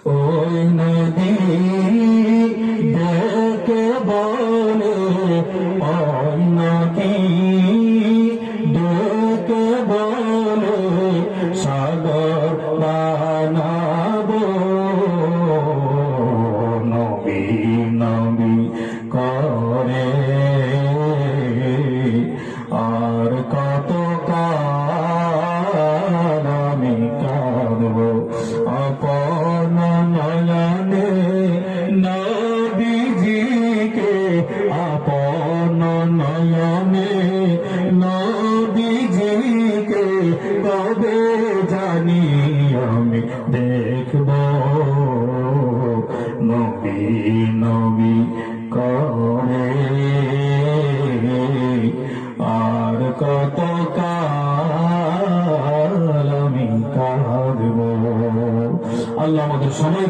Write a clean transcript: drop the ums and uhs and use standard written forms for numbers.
ওই নদী ডেকে বলে, ওই নদী ডেকে বলে সাগর বানাবো। নবী নবী করে আর কত কাল আমি কাঁদবো আপন নয়নে নবীজিকে, আপন নয়নে নবীজিকে কবে জানি আমি দেখব। নবী নবী করে আর কত কাল আমি কাঁদব। আল্লাহ আমাদের সময়